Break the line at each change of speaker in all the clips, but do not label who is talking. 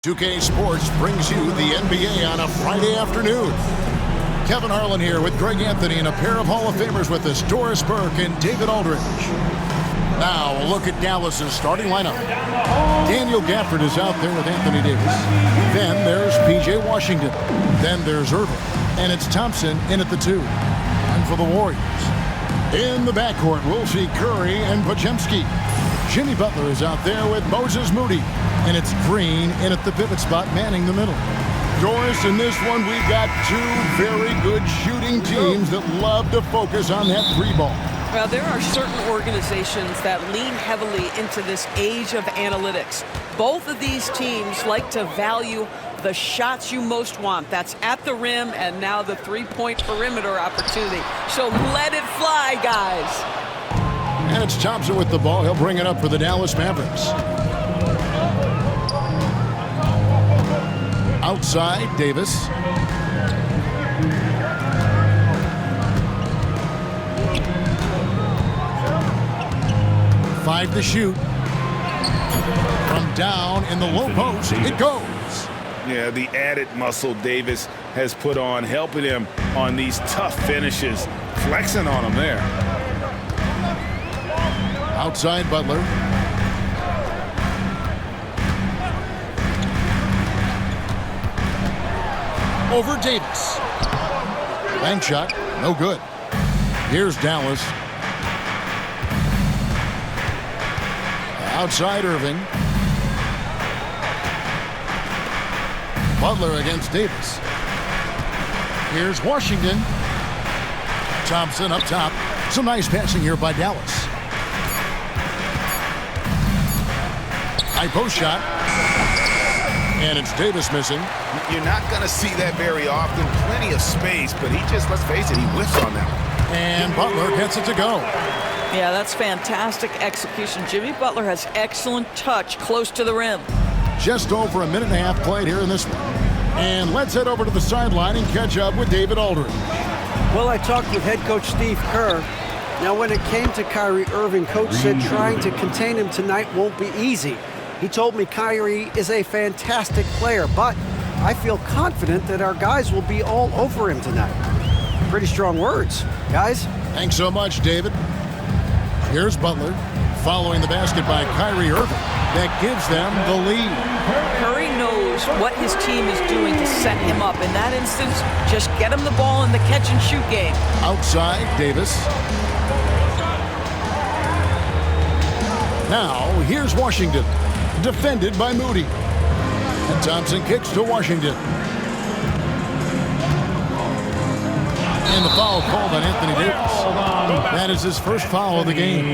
2K Sports brings you the NBA on a Friday afternoon. Kevin Harlan here with Greg Anthony and a pair of Hall of Famers with us, Doris Burke and David Aldridge. Now a look at Dallas's starting lineup. Daniel Gafford is out there with Anthony Davis. Then there's P.J. Washington. Then there's Irving. And it's Thompson in at the 2. And for the Warriors, in the backcourt, we'll see Curry and Podziemski. Jimmy Butler is out there with Moses Moody. And it's Green in at the pivot spot, manning the middle. Doris, in this one, we've got two very good shooting teams that love to focus on that three ball.
Well, there are certain organizations that lean heavily into this age of analytics. Both of these teams like to value the shots you most want. That's at the rim and now the three-point perimeter opportunity. So let it fly, guys.
And it's Thompson with the ball. He'll bring it up for the Dallas Mavericks. Outside, Davis. Five to shoot. From down in the low post, it goes.
Yeah, the added muscle Davis has put on, helping him on these tough finishes, flexing on him there.
Outside, Butler. Over Davis. Bank shot, no good. Here's Dallas. Outside Irving. Butler against Davis. Here's Washington. Thompson up top. Some nice passing here by Dallas. High post shot. And it's Davis missing.
You're not going to see that very often. Plenty of space, but he just, let's face it, he whiffs on that one.
And Butler gets it to go.
Yeah, that's fantastic execution. Jimmy Butler has excellent touch close to the rim.
Just over a minute and a half played here in this one. And let's head over to the sideline and catch up with David Aldridge.
Well, I talked with head coach Steve Kerr. Now, when it came to Kyrie Irving, coach said trying to contain him tonight won't be easy. He told me Kyrie is a fantastic player, but I feel confident that our guys will be all over him tonight. Pretty strong words, guys.
Thanks so much, David. Here's Butler, following the basket by Kyrie Irving. That gives them the lead.
Curry knows what his team is doing to set him up. In that instance, just get him the ball in the catch-and-shoot game.
Outside, Davis. Now, here's Washington, defended by Moody. And Thompson kicks to Washington. And the foul called on Anthony Davis. That is his first foul of the game.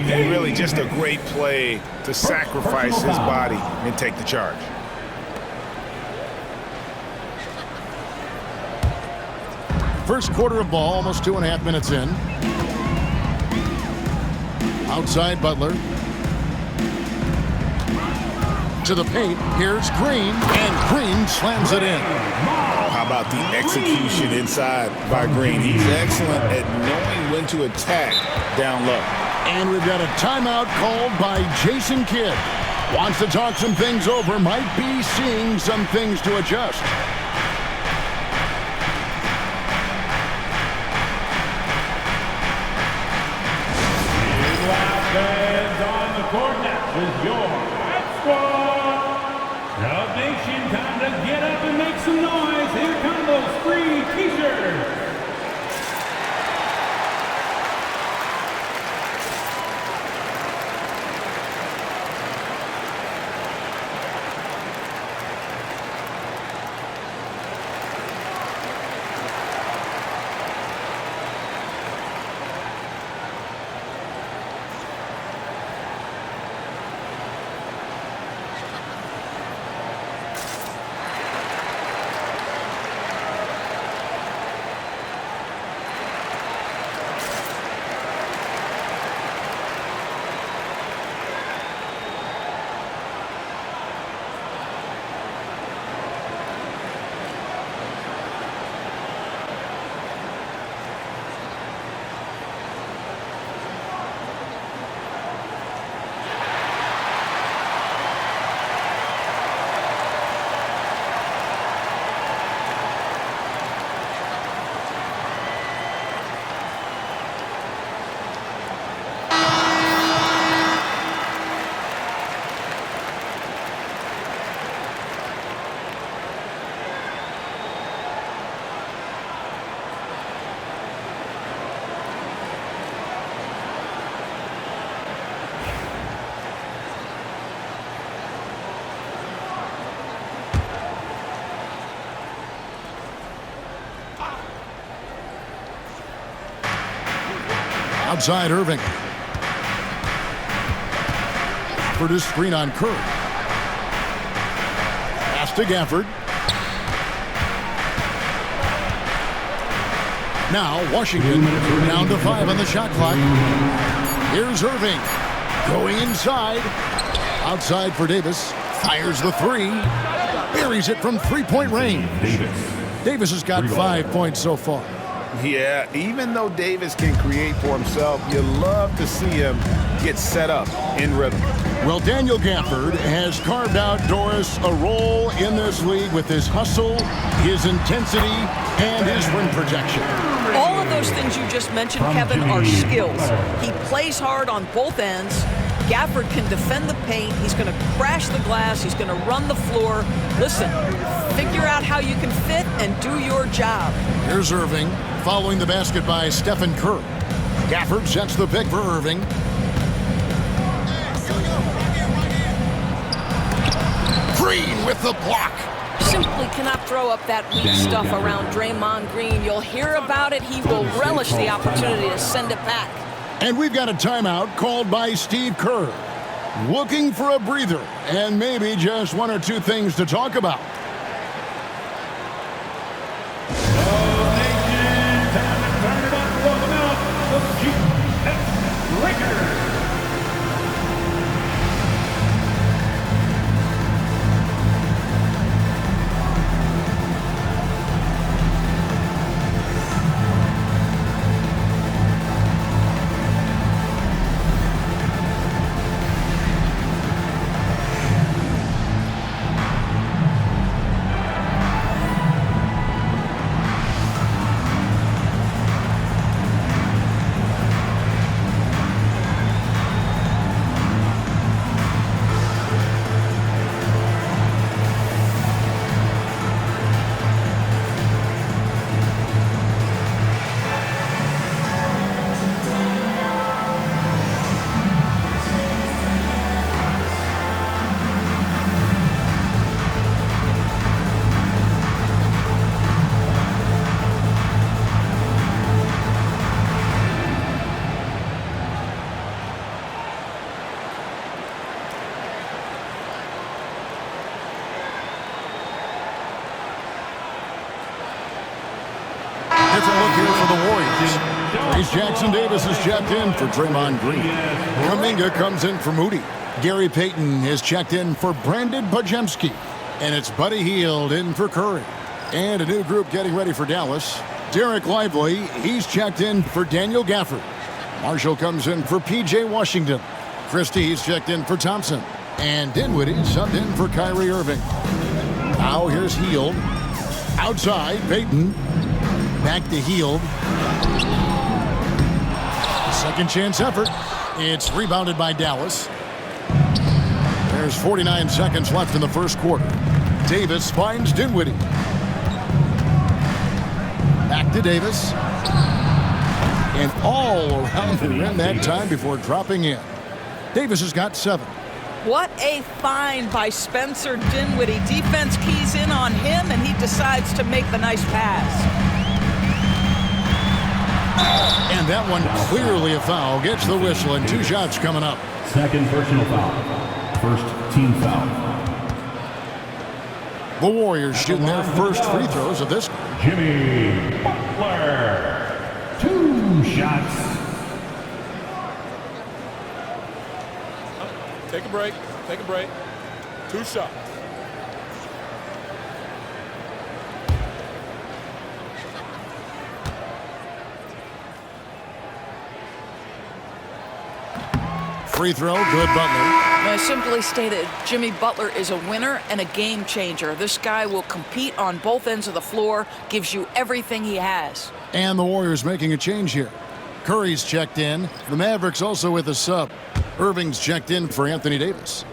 And really just a great play to sacrifice his body and take the charge.
First quarter of ball, almost 2.5 minutes in. Outside Butler. To the paint, here's Green, and Green slams it in.
How about the execution inside by Green? He's excellent at knowing when to attack down low.
And we've got a timeout called by Jason Kidd. Wants to talk some things over, might be seeing some things to adjust.
On the court now with your squad. Dub Nation, time to get up and make some noise. Here come those free t-shirts.
Outside Irving. For the screen on Kerr. Pass to Gafford. Now Washington down to 5 on the shot clock. Here's Irving going inside. Outside for Davis. Fires the three. Buries it from three-point range. Davis has got 5 points so far.
Yeah, even though Davis can create for himself, you love to see him get set up in rhythm.
Well, Daniel Gafford has carved out Doris a role in this league with his hustle, his intensity, and his rim protection.
All of those things you just mentioned, Kevin, are skills. He plays hard on both ends. Gafford can defend the paint. He's going to crash the glass. He's going to run the floor. Listen, figure out how you can fit and do your job.
Here's Irving following the basket by Stephen Kerr. Gafford sets the pick for Irving. Green with the block.
Simply cannot throw up that weak stuff around Draymond Green. You'll hear about it. He will relish the opportunity to send it back.
And we've got a timeout called by Steve Kerr. Looking for a breather and maybe just one or two things to talk about. Different look here for the Warriors. Trace Jackson Davis is checked in for Draymond Green. Kuminga comes in for Moody. Gary Payton is checked in for Brandon Bajemski. And it's Buddy Hield in for Curry. And a new group getting ready for Dallas. Derek Lively, he's checked in for Daniel Gafford. Marshall comes in for P.J. Washington. Christie, he's checked in for Thompson. And Dinwiddie subbed in for Kyrie Irving. Now here's Hield. Outside, Payton. Back to Hield. Second chance effort. It's rebounded by Dallas. There's 49 seconds left in the first quarter. Davis finds Dinwiddie. Back to Davis. And all around the rim that time before dropping in. Davis has got 7.
What a find by Spencer Dinwiddie. Defense keys in on him, and he decides to make the nice pass.
And that one clearly a foul. Gets the whistle, and 2 shots coming up.
Second personal foul. First team foul.
The Warriors shooting their first free throws of this.
Jimmy Butler. 2 shots.
Take a break. Take a break. 2 shots.
Free throw, good Butler.
Simply stated, Jimmy Butler is a winner and a game changer. This guy will compete on both ends of the floor, gives you everything he has.
And the Warriors making a change here. Curry's checked in. The Mavericks also with a sub. Irving's checked in for Anthony Davis.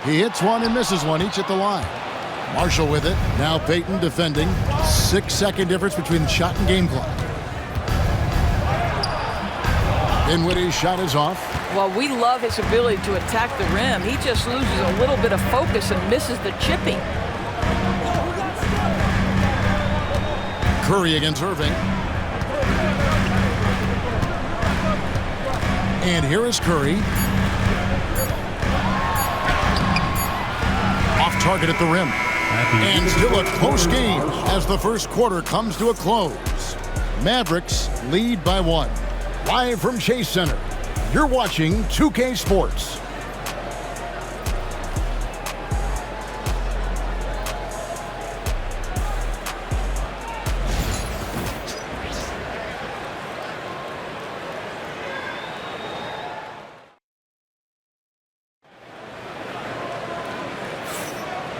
He hits one and misses one, each at the line. Marshall with it. Now Payton defending. 6-second difference between shot and game clock. Dinwiddie's shot is off.
Well, we love his ability to attack the rim. He just loses a little bit of focus and misses the chipping.
Curry against Irving. And here is Curry. Off target at the rim. And still a close game as the first quarter comes to a close. Mavericks lead by 1. Live from Chase Center, you're watching 2K Sports.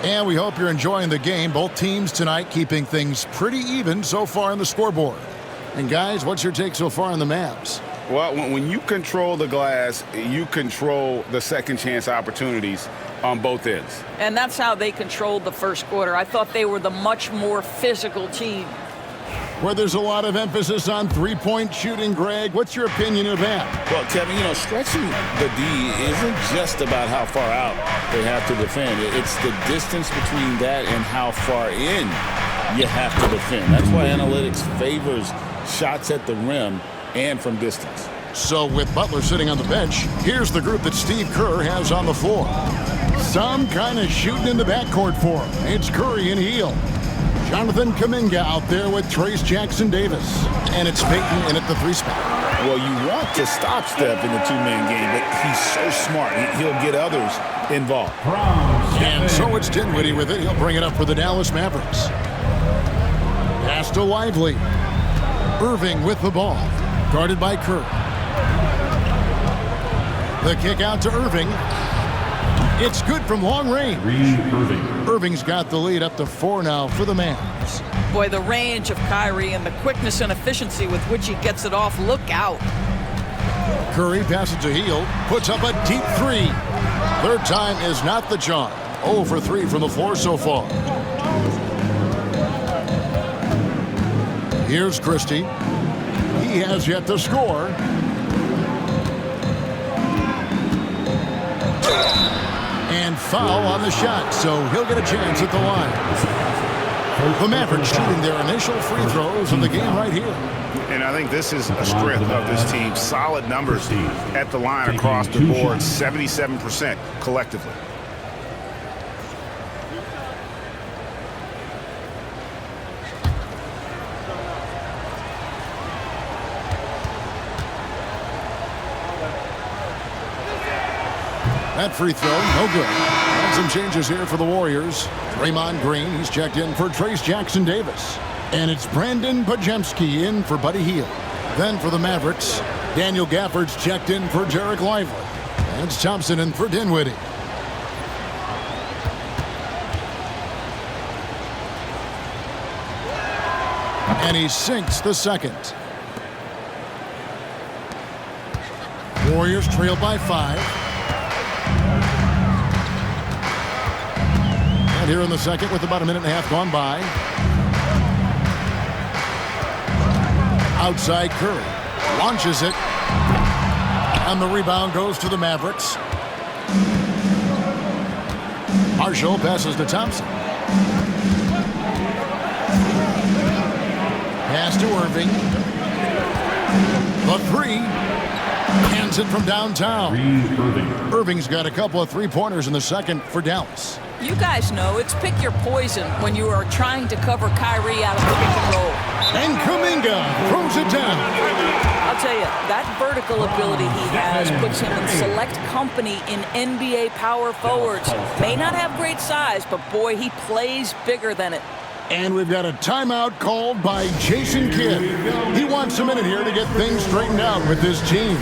And we hope you're enjoying the game. Both teams tonight keeping things pretty even so far on the scoreboard. And guys, what's your take so far on the Mavs?
Well, when you control the glass, you control the second chance opportunities on both ends.
And that's how they controlled the first quarter. I thought they were the much more physical team.
Where there's a lot of emphasis on three-point shooting, Greg. What's your opinion of that?
Well, Kevin, stretching the D isn't just about how far out they have to defend. It's the distance between that and how far in you have to defend. That's why analytics favors shots at the rim and from distance.
So with Butler sitting on the bench, here's the group that Steve Kerr has on the floor. Some kind of shooting in the backcourt for him. It's Curry and Hield. Jonathan Kuminga out there with Trace Jackson-Davis. And it's Payton in at the 3 spot.
Well, you want to stop Steph in the two-man game, but he's so smart. He'll get others involved.
And so it's Dinwiddie with it. He'll bring it up for the Dallas Mavericks. Pass to Lively. Irving with the ball. Guarded by Kerr. The kick out to Irving. It's good from long range. Irving's got the lead up to 4 now for the Mavs.
Boy, the range of Kyrie and the quickness and efficiency with which he gets it off. Look out.
Curry passes to Hield. Puts up a deep 3. Third time is not the charm. 0 for 3 from the floor so far. Here's Christie. He has yet to score. And foul on the shot, so he'll get a chance at the line. The Mavericks shooting their initial free throws in the game right here.
And I think this is a strength of this team. Solid numbers at the line across the board, 77% collectively.
That free throw, no good. And some changes here for the Warriors. Draymond Green, he's checked in for Trace Jackson-Davis. And it's Brandon Podziemski in for Buddy Hield. Then for the Mavericks, Daniel Gafford's checked in for Jarek Lively. And it's Thompson in for Dinwiddie. And he sinks the second. Warriors trail by 5. And here in the second with about a minute and a half gone by. Outside Curry. Launches it. And the rebound goes to the Mavericks. Marshall passes to Thompson. Pass to Irving. The 3. Hands it from downtown. Irving's got a couple of three-pointers in the second for Dallas.
You guys know it's pick your poison when you are trying to cover Kyrie out of the pick and roll.
And Kuminga throws it down.
I'll tell you, that vertical ability he has puts him in select company in NBA power forwards. May not have great size, but boy, he plays bigger than it.
And we've got a timeout called by Jason Kidd. He wants a minute here to get things straightened out with this team.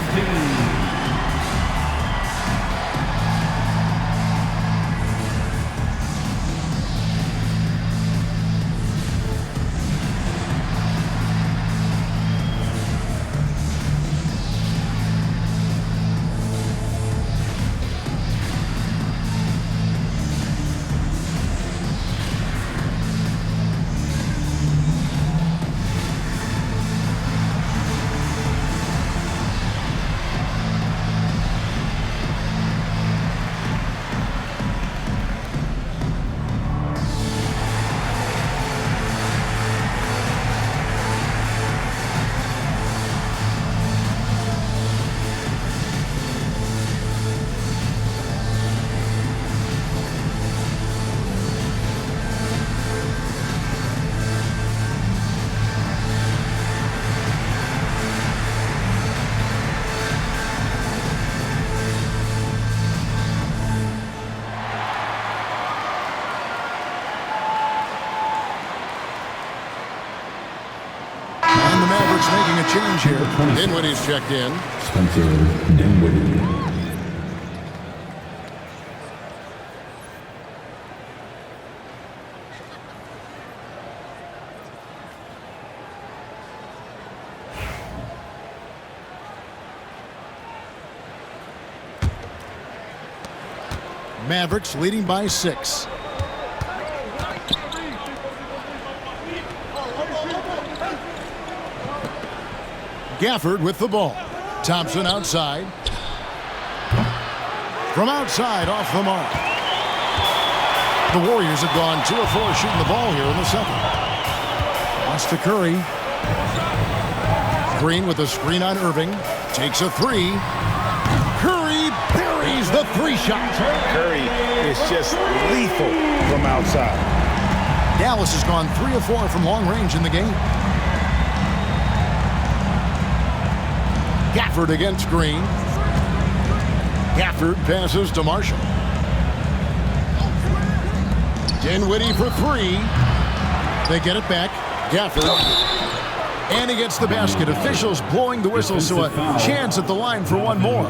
Mavericks making a change here. Dinwiddie's checked in.
Spencer Dinwiddie.
Mavericks leading by 6. Gafford with the ball. Thompson outside. From outside, off the mark. The Warriors have gone 2 of 4 shooting the ball here in the second. Pass to Curry. Green with a screen on Irving. Takes a 3. Curry buries the 3 shot.
Curry is just lethal from outside.
Dallas has gone 3 of 4 from long range in the game. Gafford against Green. Gafford passes to Marshall. Dinwiddie for 3. They get it back. Gafford. And he gets the basket. Officials blowing the whistle, so a chance at the line for one more.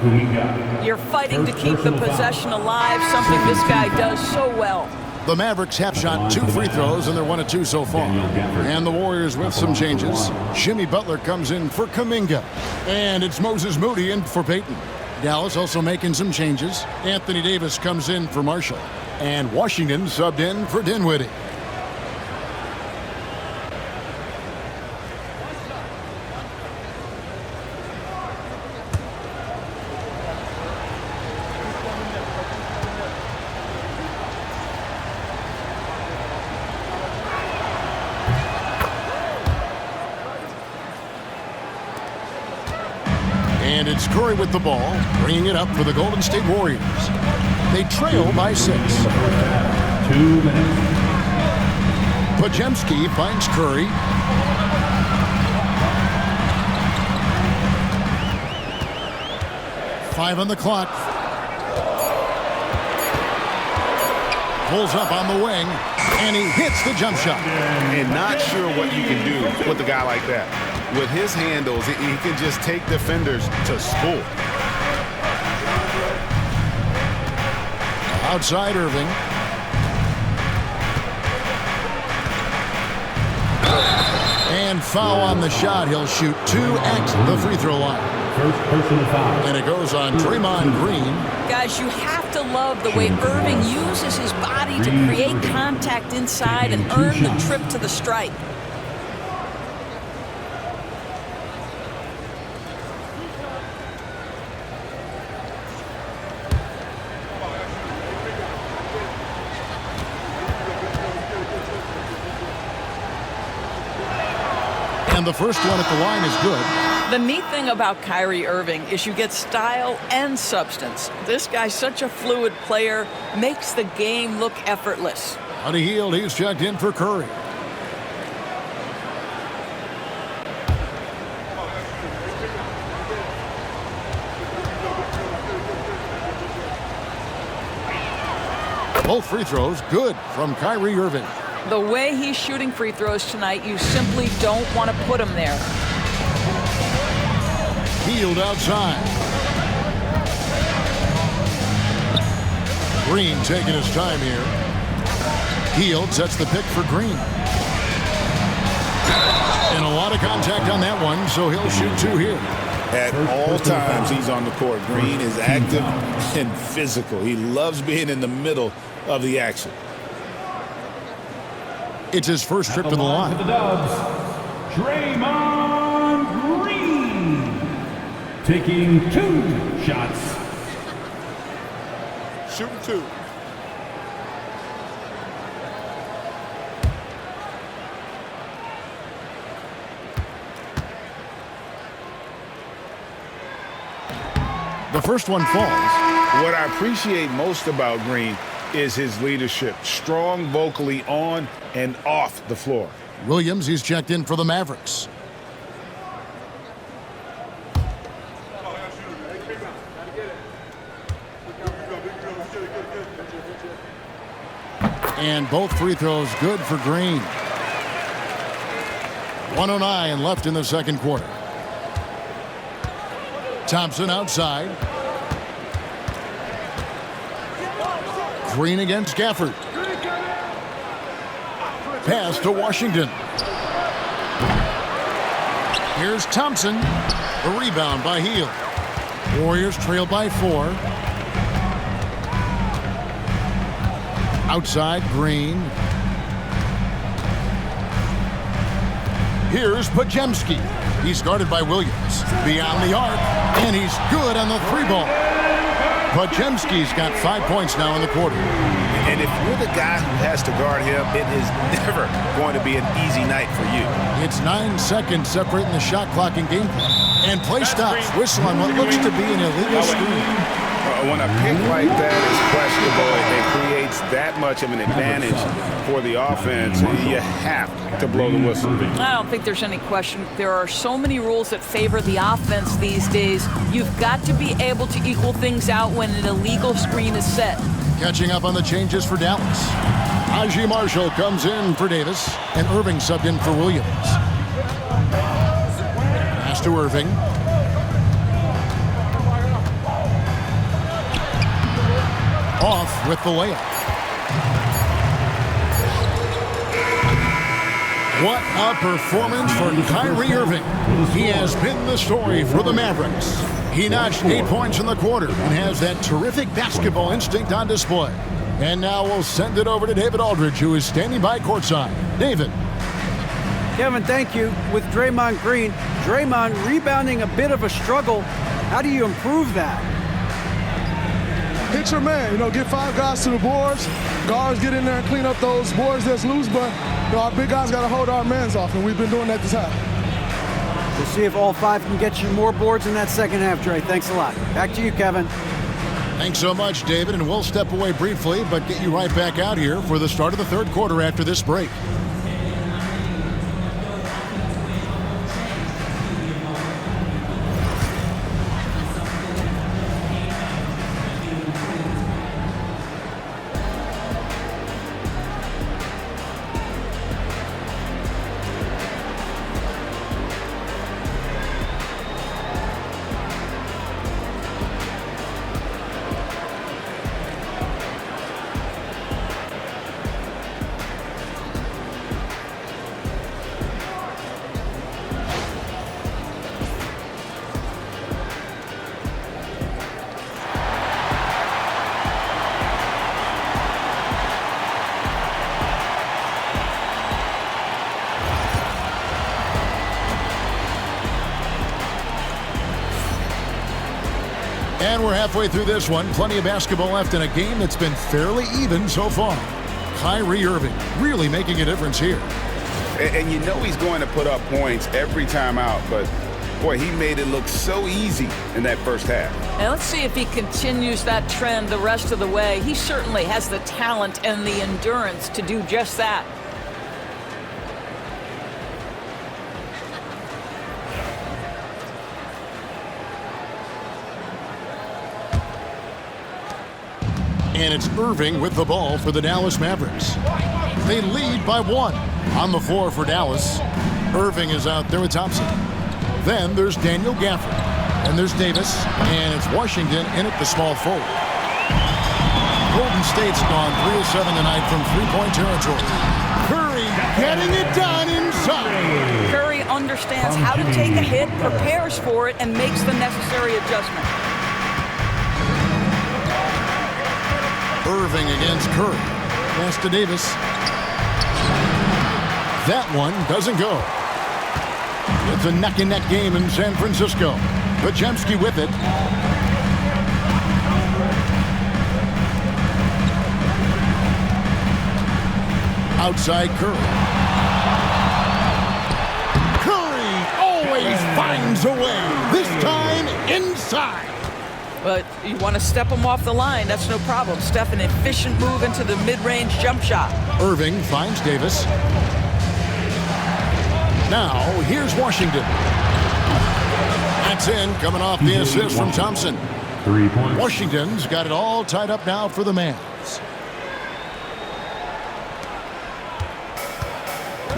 You're fighting to keep the possession alive, something this guy does so well.
The Mavericks have shot 2 free throws, and they're 1 of 2 so far. And the Warriors with some changes. Jimmy Butler comes in for Kuminga. And it's Moses Moody in for Payton. Dallas also making some changes. Anthony Davis comes in for Marshall. And Washington subbed in for Dinwiddie. And it's Curry with the ball, bringing it up for the Golden State Warriors. They trail by 6.
2 minutes.
Podziemski finds Curry. Five on the clock. Pulls up on the wing, and he hits the jump shot.
And not sure what you can do with a guy like that. With his handles, he can just take defenders to school.
Outside Irving. And foul on the shot. He'll shoot 2 at the free throw line.
First personal foul.
And it goes on Draymond Green.
Guys, you have to love the way Irving uses his body to create contact inside and earn the trip to the stripe.
And the first one at the line is good.
The neat thing about Kyrie Irving is you get style and substance. This guy's such a fluid player, makes the game look effortless.
On a heel, he's checked in for Curry. Both free throws good from Kyrie Irving.
The way he's shooting free throws tonight, you simply don't want to put him there.
Healed outside. Green taking his time here. Healed sets the pick for Green. And a lot of contact on that one, so he'll shoot 2 here.
At all times he's on the court. Green is active and physical. He loves being in the middle of the action.
It's his first trip to the line.
For the Dubs, Draymond Green taking 2 shots.
Shooting 2.
The first one falls.
What I appreciate most about Green is his leadership. Strong vocally on and off the floor.
Williams, he's checked in for the Mavericks. And both free throws good for Green. 1:09 left in the second quarter. Thompson outside. Green against Gafford. Pass to Washington. Here's Thompson. The rebound by Hield. Warriors trail by 4. Outside, Green. Here's Podziemski. He's guarded by Williams. Beyond the arc, and he's good on the 3-ball. Podziemski's got 5 points now in the quarter.
And if you're the guy who has to guard him, it is never going to be an easy night for you.
It's 9 seconds separating the shot clock and game clock. And play stops. Whistle on what looks to be an illegal screen.
When a pick like that is questionable, it creates that much of an advantage for the offense. You have to blow the whistle.
I don't think there's any question. There are so many rules that favor the offense these days. You've got to be able to equal things out when an illegal screen is set.
Catching up on the changes for Dallas. Najee Marshall comes in for Davis, and Irving subbed in for Williams. Pass to Irving. Off with the layup. What a performance for Kyrie Irving. He has been the story for the Mavericks. He notched 8 points in the quarter and has that terrific basketball instinct on display. And now we'll send it over to David Aldridge, who is standing by courtside. David.
Kevin, thank you. With Draymond Green, Draymond rebounding a bit of a struggle. How do you improve that?
Hit your man, get 5 guys to the boards. Guards get in there and clean up those boards that's loose, but our big guys got to hold our mans off, and we've been doing that this half.
We'll see if all 5 can get you more boards in that second half, Dre. Thanks a lot. Back to you, Kevin.
Thanks so much, David, and we'll step away briefly, but get you right back out here for the start of the third quarter after this break. And we're halfway through this one. Plenty of basketball left in a game that's been fairly even so far. Kyrie Irving really making a difference here.
And you know he's going to put up points every time out, but boy, he made it look so easy in that first half.
And let's see if he continues that trend the rest of the way. He certainly has the talent and the endurance to do just that.
And it's Irving with the ball for the Dallas Mavericks. They lead by 1. On the floor for Dallas, Irving is out there with Thompson. Then there's Daniel Gafford. And there's Davis. And it's Washington in at the small forward. Golden State's gone 3 of 7 tonight from three-point territory. Curry getting it done inside.
Curry understands how to take a hit, prepares for it, and makes the necessary adjustment.
Irving against Curry. Pass to Davis. That one doesn't go. It's a neck-and-neck game in San Francisco. Podziemski with it. Outside Curry. Curry always finds a way. This time inside.
But you want to step him off the line, that's no problem. Steph, an efficient move into the mid-range jump shot.
Irving finds Davis. Now, here's Washington. That's in, coming off the assist from Thompson.
3 points.
Washington's got it all tied up now for the Mavs.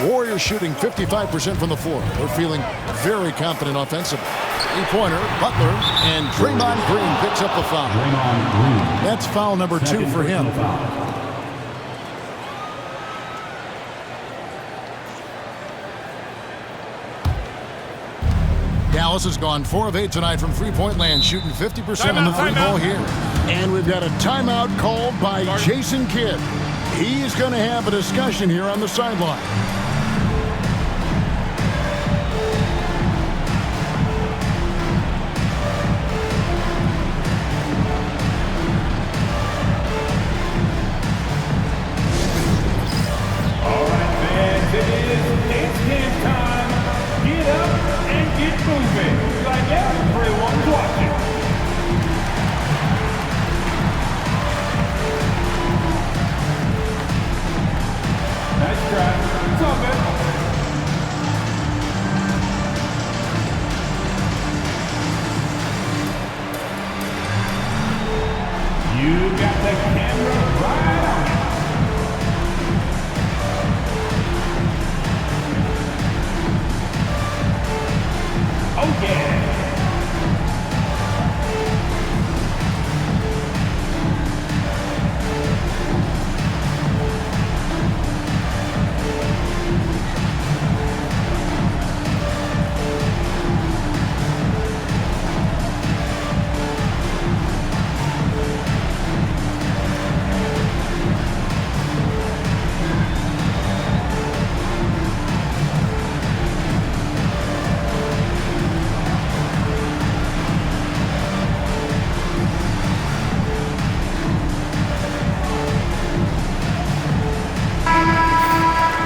Warriors shooting 55% from the floor. They're feeling very confident offensively. Three-pointer, Butler, and Draymond Green picks up the foul. That's foul number 2 for him. Dallas has gone 4 of 8 tonight from three-point land, shooting 50% on the three ball here. And we've got a timeout called by Jason Kidd. He's going to have a discussion here on the sideline.
All right, fans, it's game time. Get up and get moving. Like everyone's watching. Nice try. It's all good. You got the camera right on it. Oh yeah.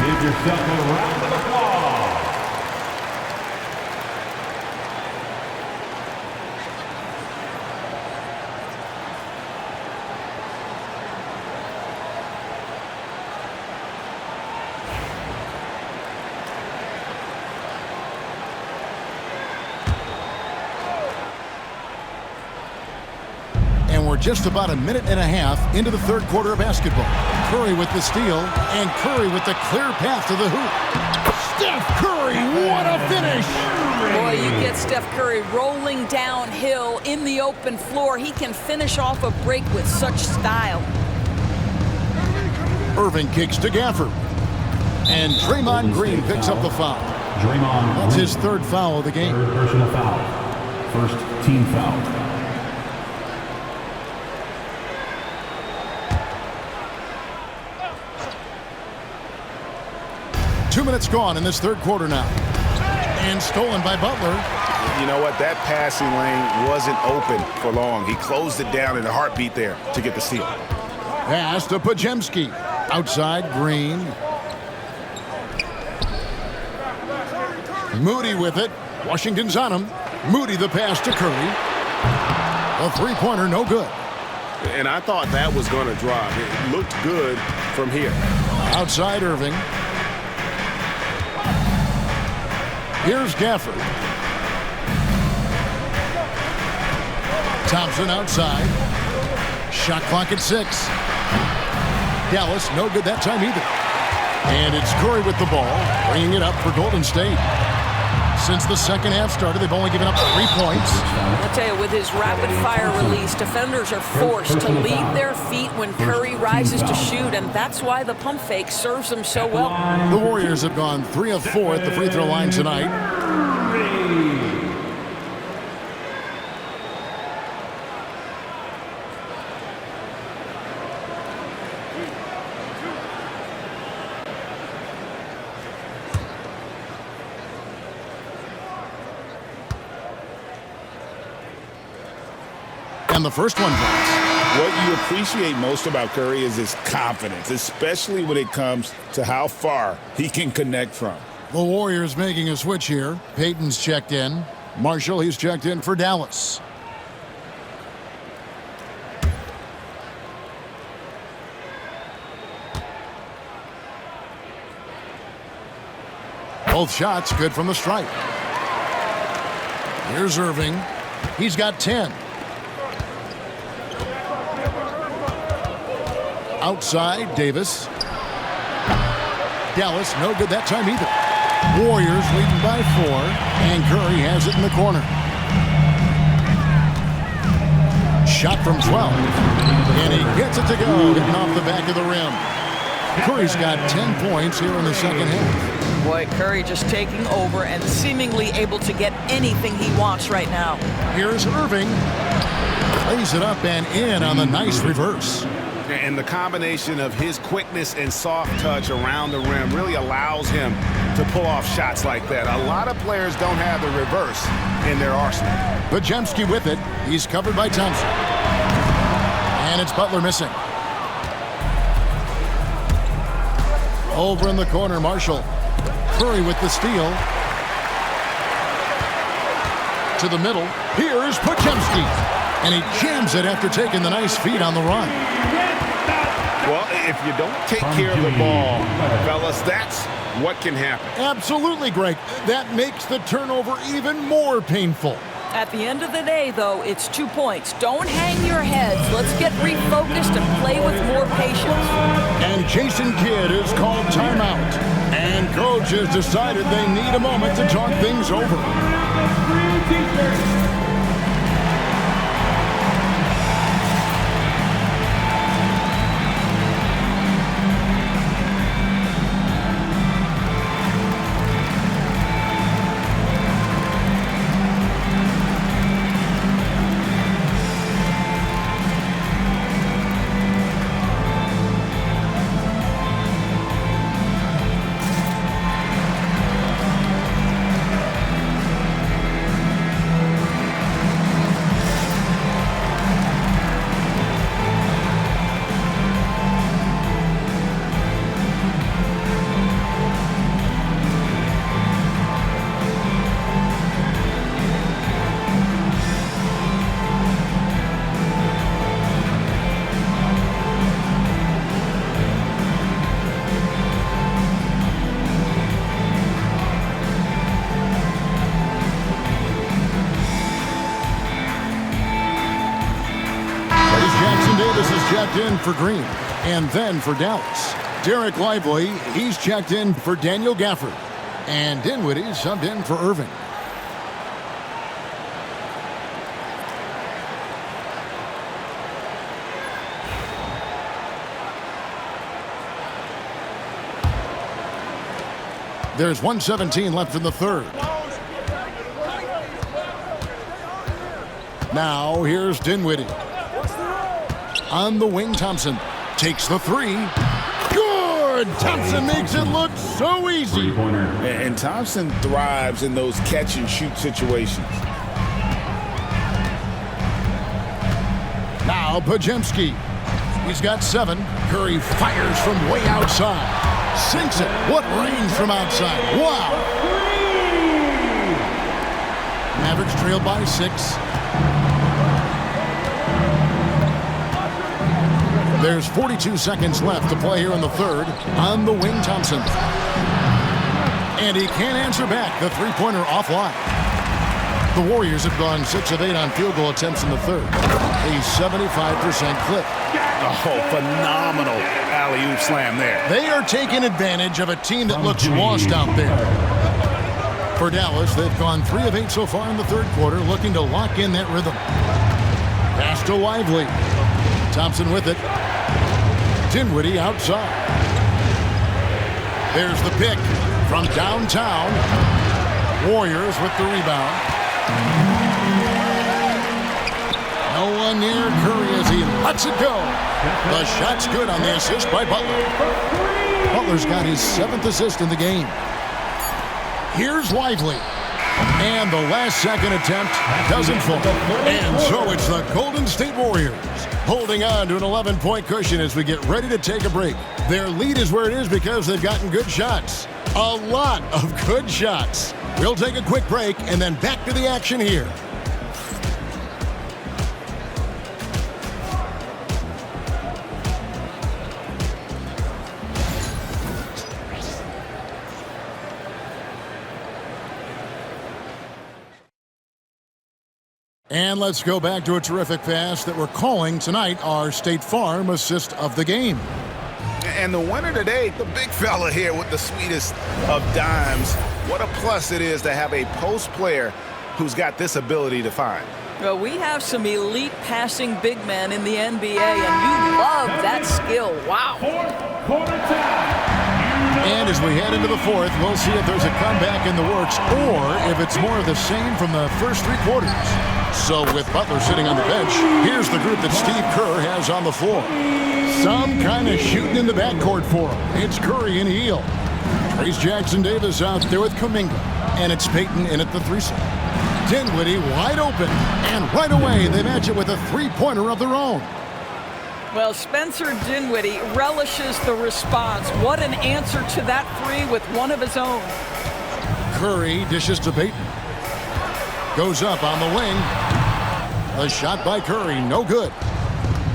Give yourself a round of applause.
And we're just about a minute and a half into the third quarter of basketball. Curry with the steal, and Curry with the clear path to the hoop. Steph Curry, what a finish!
Boy, you get Steph Curry rolling downhill in the open floor. He can finish off a break with such style.
Irving kicks to Gafford. And Draymond Green picks up the foul.
Draymond.
That's his third foul of the game.
Third personal foul. First team foul.
2 minutes gone in this third quarter now. And stolen by Butler.
You know what? That passing lane wasn't open for long. He closed it down in a heartbeat there to get the steal.
Pass to Pajemski. Outside, Green. Moody with it. Washington's on him. Moody the pass to Curry. A three-pointer, no good.
And I thought that was going to drop. It looked good from here.
Outside, Irving. Here's Gafford. Thompson outside. Shot clock at 6. Dallas, no good that time either. And it's Curry with the ball, bringing it up for Golden State. Since the second half started, they've only given up 3 points.
I'll tell you, with his rapid-fire release, defenders are forced to leave their feet when Curry rises to shoot, and that's why the pump fake serves him so well.
The Warriors have gone 3 of 4 at the free throw line tonight. And the first one drops.
What you appreciate most about Curry is his confidence, especially when it comes to how far he can connect from.
The Warriors making a switch here. Payton's checked in. Marshall, he's checked in for Dallas. Both shots good from the stripe. Here's Irving. He's got 10. Outside, Davis. Dallas, no good that time either. Warriors leading by 4, and Curry has it in the corner. Shot from 12, and he gets it to go, hitting off the back of the rim. Curry's got 10 points here in the second half.
Boy, Curry just taking over and seemingly able to get anything he wants right now.
Here's Irving. Lays it up and in on the nice reverse.
And the combination of his quickness and soft touch around the rim really allows him to pull off shots like that. A lot of players don't have the reverse in their arsenal.
Podziemski with it. He's covered by Thompson. And it's Butler missing. Over in the corner, Marshall. Curry with the steal. To the middle. Here's Podziemski. And he jams it after taking the nice feed on the run.
Well, if you don't take care of the ball, fellas, that's what can happen.
Absolutely, Greg. That makes the turnover even more painful.
At the end of the day, though, it's 2 points. Don't hang your heads. Let's get refocused and play with more patience.
And Jason Kidd is called timeout. And coach has decided they need a moment to talk things over. Checked in for Green, and then for Dallas. Derek Lively, he's checked in for Daniel Gafford. And Dinwiddie subbed in for Irving. There's 1:17 left in the third. Now here's Dinwiddie. On the wing, Thompson takes the three. Good! Thompson makes it look so easy.
And Thompson thrives in those catch-and-shoot situations.
Now Podziemski. He's got 7. Curry fires from way outside. Sinks it. What range from outside. Wow! Mavericks trailed by 6. There's 42 seconds left to play here in the third. On the wing, Thompson. And he can't answer back. The three-pointer offline. The Warriors have gone 6 of 8 on field goal attempts in the third. A 75% clip.
Oh, phenomenal alley-oop slam there.
They are taking advantage of a team that looks lost out there. For Dallas, they've gone 3 of 8 so far in the third quarter, looking to lock in that rhythm. Pass to Lively. Thompson with it. Dinwiddie outside. There's the pick from downtown. Warriors with the rebound. No one near Curry as he lets it go. The shot's good on the assist by Butler. Butler's got his 7th assist in the game. Here's Lively. And the last-second attempt doesn't fall. And so it's the Golden State Warriors holding on to an 11-point cushion as we get ready to take a break. Their lead is where it is because they've gotten good shots. A lot of good shots. We'll take a quick break and then back to the action here. And let's go back to a terrific pass that we're calling tonight our State Farm assist of the game.
And the winner today, the big fella here with the sweetest of dimes. What a plus it is to have a post player who's got this ability to find.
Well, we have some elite passing big men in the NBA, and you love that skill. Wow.
Fourth quarter time.
And as we head into the fourth, we'll see if there's a comeback in the works or if it's more of the same from the first three quarters. So with Butler sitting on the bench, here's the group that Steve Kerr has on the floor. Some kind of shooting in the backcourt for him. It's Curry and Hield. Trace Jackson-Davis out there with Kuminga. And it's Payton in at the 3-spot. Dinwiddie wide open. And right away, they match it with a three-pointer of their own.
Well, Spencer Dinwiddie relishes the response. What an answer to that three with one of his own.
Curry dishes to Payton. Goes up on the wing. A shot by Curry, no good.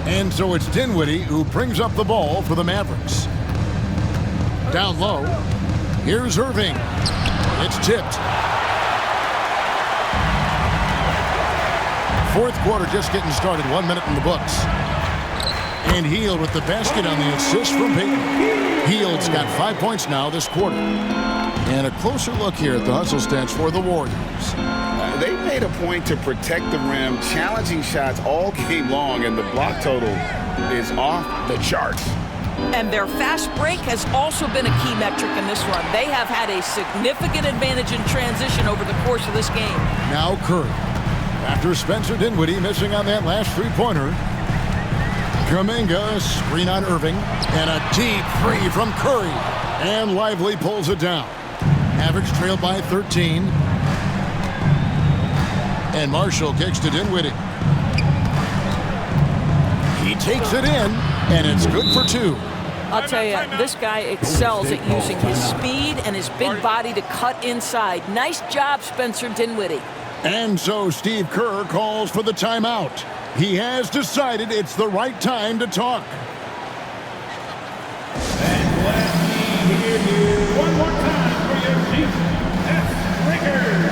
And so it's Dinwiddie who brings up the ball for the Mavericks. Down low, here's Irving. It's tipped. Fourth quarter just getting started, 1 minute in the books. And Hield with the basket on the assist from Payton. Hield's got 5 points now this quarter. And a closer look here at the hustle stats for the Warriors.
They made a point to protect the rim, challenging shots all game long, and the block total is off the charts.
And their fast break has also been a key metric in this run. They have had a significant advantage in transition over the course of this game.
Now Curry. After Spencer Dinwiddie missing on that last three-pointer. Kuminga, screen on Irving, and a deep three from Curry. And Lively pulls it down. Mavericks trailed by 13. And Marshall kicks to Dinwiddie. He takes it in, and it's good for two.
I'll tell you, this guy excels at using his speed and his big body to cut inside. Nice job, Spencer Dinwiddie.
And so Steve Kerr calls for the timeout. He has decided it's the right time to talk.
And let me hear you one more time for your Chief S. Breaker.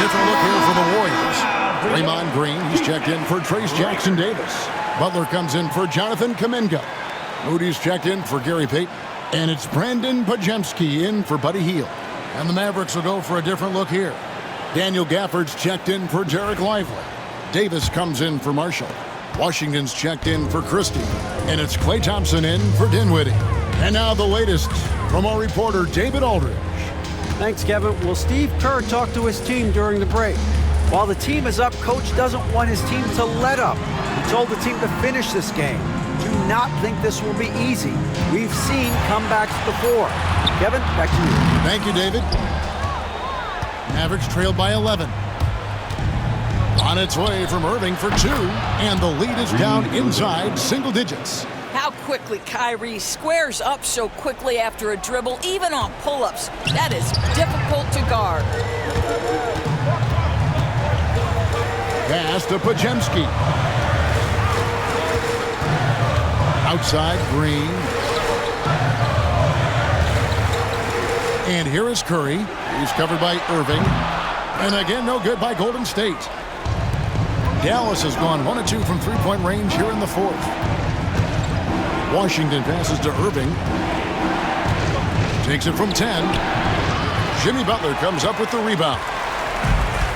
Different look here for the Warriors. Draymond Green, he's checked in for Trace Jackson-Davis. Butler comes in for Jonathan Kuminga. Moody's checked in for Gary Payton. And it's Brandon Pajemski in for Buddy Hield. And the Mavericks will go for a different look here. Daniel Gafford's checked in for Derek Lively. Davis comes in for Marshall. Washington's checked in for Christie. And it's Klay Thompson in for Dinwiddie. And now the latest from our reporter, David Aldridge.
Thanks, Kevin. Well, Steve Kerr talked to his team during the break. While the team is up, Coach doesn't want his team to let up. He told the team to finish this game. Do not think this will be easy. We've seen comebacks before. Kevin, back to you.
Thank you, David. Mavericks trailed by 11. On its way from Irving for two, and the lead is down inside single digits.
How quickly Kyrie squares up so quickly after a dribble, even on pull-ups. That is difficult to guard.
Pass to Pajemski. Outside, Green. And here is Curry. He's covered by Irving. And again, no good by Golden State. Dallas has gone 1 of 2 from three-point range here in the fourth. Washington passes to Irving. Takes it from 10. Jimmy Butler comes up with the rebound.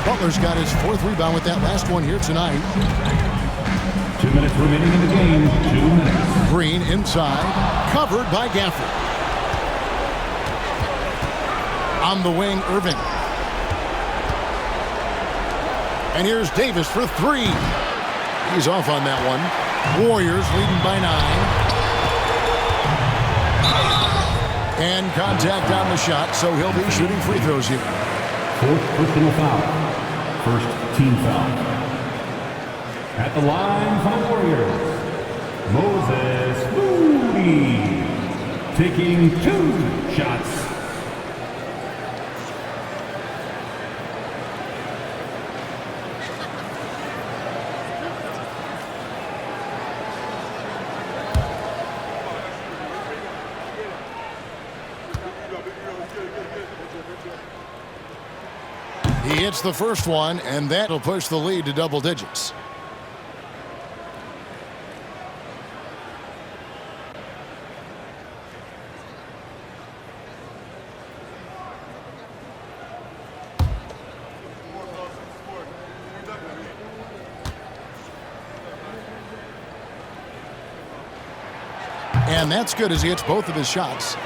Butler's got his 4th rebound with that last one here tonight.
2 minutes remaining in the game. 2 minutes.
Green inside, covered by Gafford. On the wing, Irving. And here's Davis for 3. He's off on that one. Warriors leading by 9. And contact on the shot, so he'll be shooting free throws here.
4th personal foul. 1st team foul. At the line for the Warriors, Moses Moody, taking 2 shots.
He hits the first one, and that'll push the lead to double digits. And that's good as he hits both of his shots.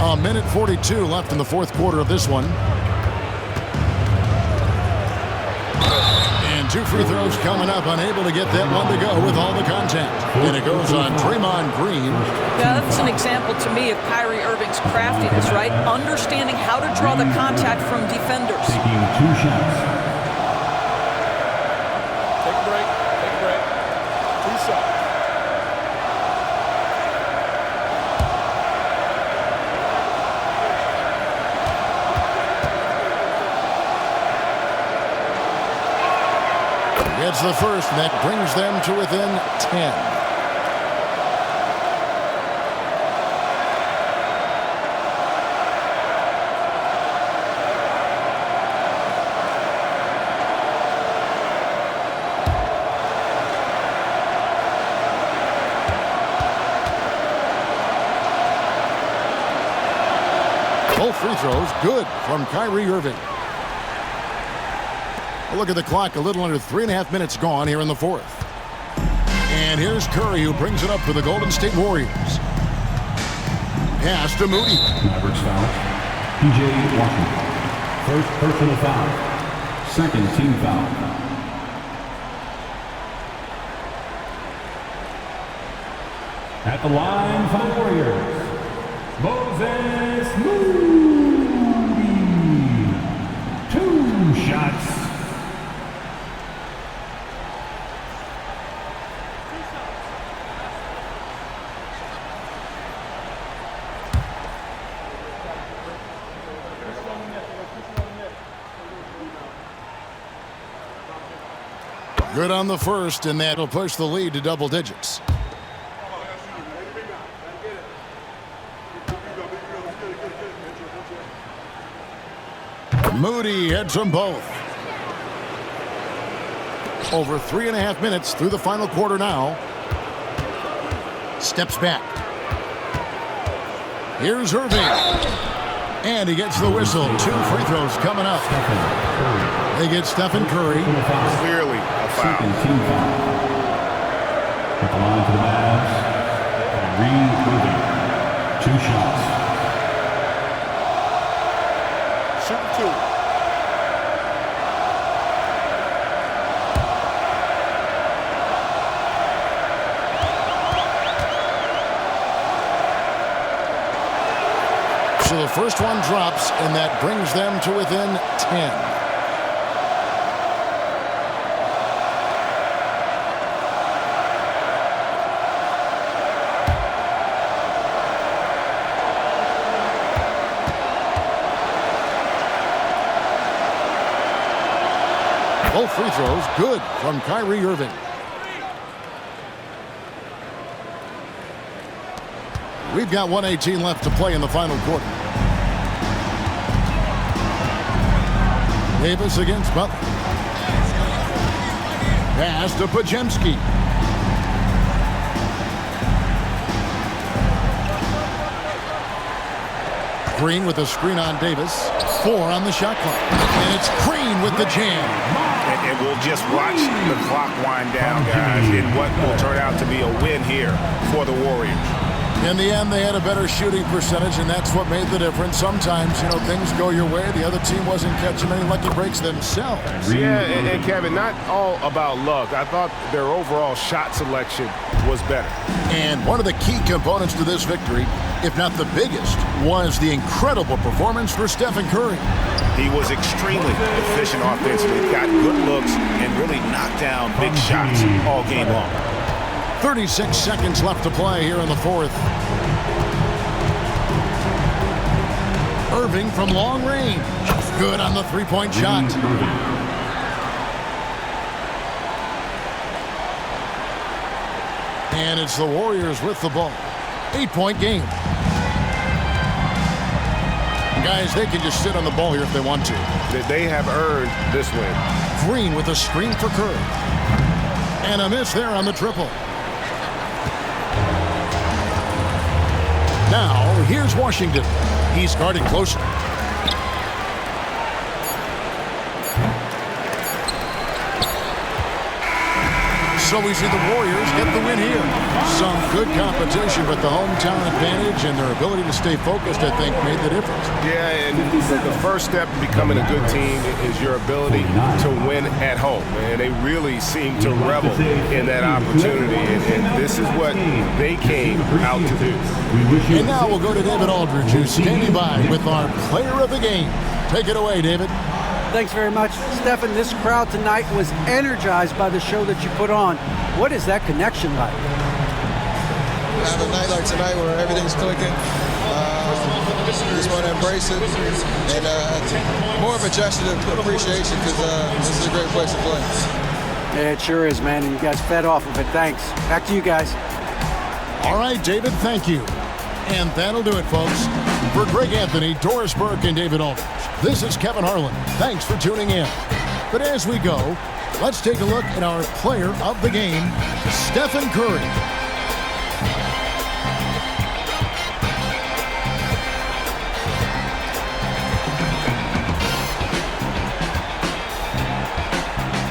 A minute 42 left in the 4th quarter of this one. And 2 free throws coming up, unable to get that one to go with all the contact. And it goes on Draymond Green.
Yeah, that's an example to me of Kyrie Irving's craftiness, right? Understanding how to draw the contact from defenders.
Taking 2 shots.
Take a break. Take a break. 2 shots.
It's the first, and that brings them to within 10. Both free throws good from Kyrie Irving. Look at the clock, a little under 3.5 minutes gone here in the 4th. And here's Curry, who brings it up for the Golden State Warriors. Pass to Moody.
Mavericks foul. P.J. Washington. 1st personal foul. 2nd team foul. At the line for the Warriors, Moses Moody. 2 shots.
Good on the first, and that'll push the lead to double digits. Moody hits them both. Over 3.5 minutes through the final quarter now. Steps back. Here's Irving. And he gets the whistle. 2 free throws coming up. They get Stephen Curry.
Clearly a foul.
2nd team foul. At the line for the Mavs, Kyrie Irving. 2 shots.
Shoot 2.
So the first one drops, and that brings them to within 10. Both free throws good from Kyrie Irving. We've got 1:18 left to play in the final quarter. Davis against Butler. Pass to Pajemski. Green with a screen on Davis. 4 on the shot clock. And it's Green with the jam.
And we'll just watch the clock wind down, guys, in what will turn out to be a win here for the Warriors.
In the end, they had a better shooting percentage, and that's what made the difference. Sometimes, things go your way. The other team wasn't catching many lucky breaks themselves.
Yeah, and Kevin, not all about luck. I thought their overall shot selection was better.
And one of the key components to this victory, if not the biggest, was the incredible performance for Stephen Curry.
He was extremely efficient offensively, got good looks, and really knocked down big shots all game long.
36 seconds left to play here in the fourth. Irving from long range. Good on the three-point shot. And it's the Warriors with the ball. 8-point game. Guys, they can just sit on the ball here if they want to.
They have earned this win.
Green with a screen for Curry. And a miss there on the triple. Now, here's Washington. He's guarding closer. So we see the Warriors get the win here. Some good competition, but the hometown advantage and their ability to stay focused, I think, made the difference.
Yeah, and the first step to becoming a good team is your ability to win at home. And they really seem to revel in that opportunity, and this is what they came out to do.
And now we'll go to David Aldridge, who's standing by with our player of the game. Take it away, David.
Thanks very much. Stephen, this crowd tonight was energized by the show that you put on. What is that connection like?
Have a night like tonight where everything's clicking. Just want to embrace it. And more of a gesture of appreciation because this is a great place to play.
Yeah, it sure is, man. And you guys fed off of it. Thanks. Back to you guys.
All right, David, thank you. And that'll do it, folks. For Greg Anthony, Doris Burke, and David Aldridge, this is Kevin Harlan. Thanks for tuning in. But as we go, let's take a look at our player of the game, Stephen Curry.